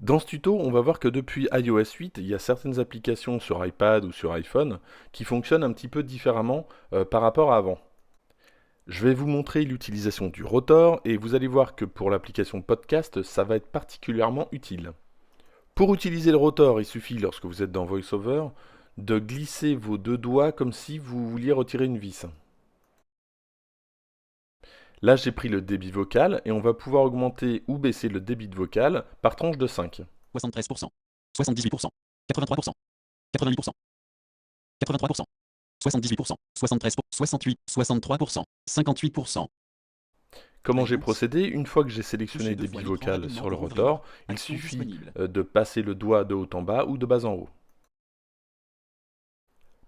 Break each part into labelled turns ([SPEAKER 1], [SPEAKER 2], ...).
[SPEAKER 1] Dans ce tuto, on va voir que depuis iOS 8, il y a certaines applications sur iPad ou sur iPhone qui fonctionnent un petit peu différemment par rapport à avant. Je vais vous montrer l'utilisation du rotor et vous allez voir que pour l'application podcast, ça va être particulièrement utile. Pour utiliser le rotor, il suffit, lorsque vous êtes dans VoiceOver, de glisser vos deux doigts comme si vous vouliez retirer une vis. Là, j'ai pris le débit vocal et on va pouvoir augmenter ou baisser le débit de vocal par tranche de 5.
[SPEAKER 2] 73%, 78%, 83%, 90%, 83%, 78%, 73%, 68%, 63%, 58%.
[SPEAKER 1] Comment j'ai
[SPEAKER 2] Fréquence.
[SPEAKER 1] procédé? Une fois que j'ai sélectionné
[SPEAKER 2] Touchez deux
[SPEAKER 1] débit
[SPEAKER 2] fois l'écran
[SPEAKER 1] vocal
[SPEAKER 2] rapidement
[SPEAKER 1] sur le
[SPEAKER 2] pour ouvrir.
[SPEAKER 1] rotor, il
[SPEAKER 2] Action
[SPEAKER 1] suffit
[SPEAKER 2] disponible.
[SPEAKER 1] de passer le doigt de haut en bas ou de bas en haut.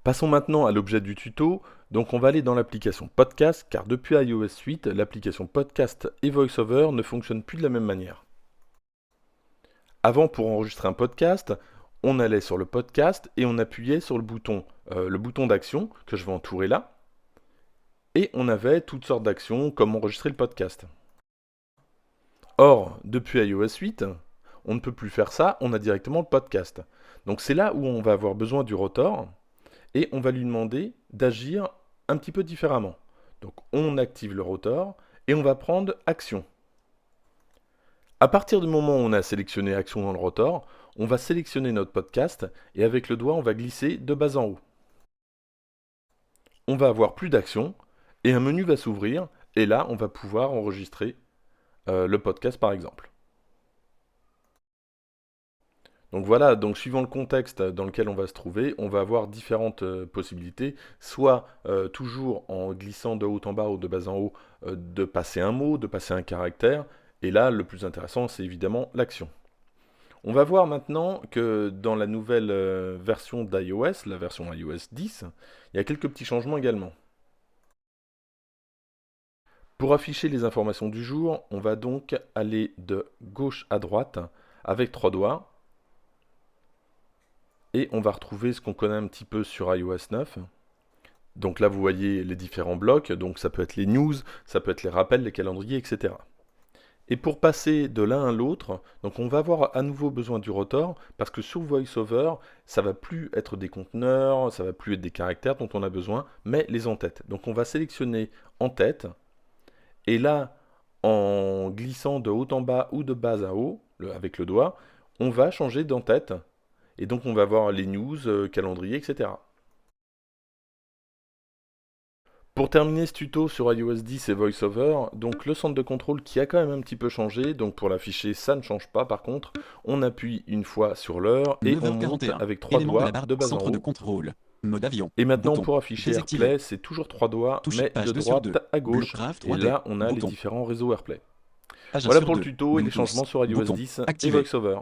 [SPEAKER 1] Passons maintenant à l'objet du tuto. Donc on va aller dans l'application Podcast, car depuis iOS 8, l'application Podcast et VoiceOver ne fonctionnent plus de la même manière. Avant, pour enregistrer un podcast, on allait sur le podcast et on appuyait sur le bouton d'action que je vais entourer là. Et on avait toutes sortes d'actions comme enregistrer le podcast. Or, depuis iOS 8, on ne peut plus faire ça, on a directement le podcast. Donc c'est là où on va avoir besoin du rotor et on va lui demander d'agir un petit peu différemment. Donc on active le rotor et on va prendre action. À partir du moment où on a sélectionné action dans le rotor, on va sélectionner notre podcast et avec le doigt on va glisser de bas en haut. On va avoir plus d'action et un menu va s'ouvrir et là on va pouvoir enregistrer le podcast par exemple. Donc voilà, donc suivant le contexte dans lequel on va se trouver, on va avoir différentes possibilités, soit toujours en glissant de haut en bas ou de bas en haut, de passer un mot, de passer un caractère, et là le plus intéressant c'est évidemment l'action. On va voir maintenant que dans la nouvelle version d'iOS, la version iOS 10, il y a quelques petits changements également. Pour afficher les informations du jour, on va donc aller de gauche à droite avec trois doigts. Et on va retrouver ce qu'on connaît un petit peu sur iOS 9. Donc là, vous voyez les différents blocs. Donc ça peut être les news, ça peut être les rappels, les calendriers, etc. Et pour passer de l'un à l'autre, donc on va avoir à nouveau besoin du rotor, parce que sur VoiceOver, ça va plus être des conteneurs, ça va plus être des caractères dont on a besoin, mais les en-têtes. Donc on va sélectionner en-tête, et là, en glissant de haut en bas ou de bas à haut, avec le doigt, on va changer d'en-tête. Et donc on va voir les news, calendrier, etc. Pour terminer ce tuto sur iOS 10 et VoiceOver, donc le centre de contrôle qui a quand même un petit peu changé, donc pour l'afficher ça ne change pas par contre, on appuie une fois sur l'heure et on monte
[SPEAKER 2] 9h41.
[SPEAKER 1] avec trois
[SPEAKER 2] Élément de la
[SPEAKER 1] doigts
[SPEAKER 2] barre.
[SPEAKER 1] de bas en
[SPEAKER 2] Centre de
[SPEAKER 1] haut.
[SPEAKER 2] contrôle. Mode avion.
[SPEAKER 1] Et maintenant
[SPEAKER 2] Bouton.
[SPEAKER 1] pour afficher
[SPEAKER 2] Désactivé.
[SPEAKER 1] AirPlay, c'est toujours trois doigts,
[SPEAKER 2] Touche
[SPEAKER 1] mais
[SPEAKER 2] page
[SPEAKER 1] de
[SPEAKER 2] 2 sur 2.
[SPEAKER 1] droite à gauche.
[SPEAKER 2] Bloc-graphe
[SPEAKER 1] Et
[SPEAKER 2] 3D.
[SPEAKER 1] là on a les
[SPEAKER 2] Bouton.
[SPEAKER 1] différents réseaux AirPlay.
[SPEAKER 2] Page 1
[SPEAKER 1] Voilà
[SPEAKER 2] sur
[SPEAKER 1] pour le
[SPEAKER 2] 2.
[SPEAKER 1] tuto et les
[SPEAKER 2] Bluetooth.
[SPEAKER 1] changements sur iOS
[SPEAKER 2] Bouton.
[SPEAKER 1] 10 et
[SPEAKER 2] Activé.
[SPEAKER 1] VoiceOver.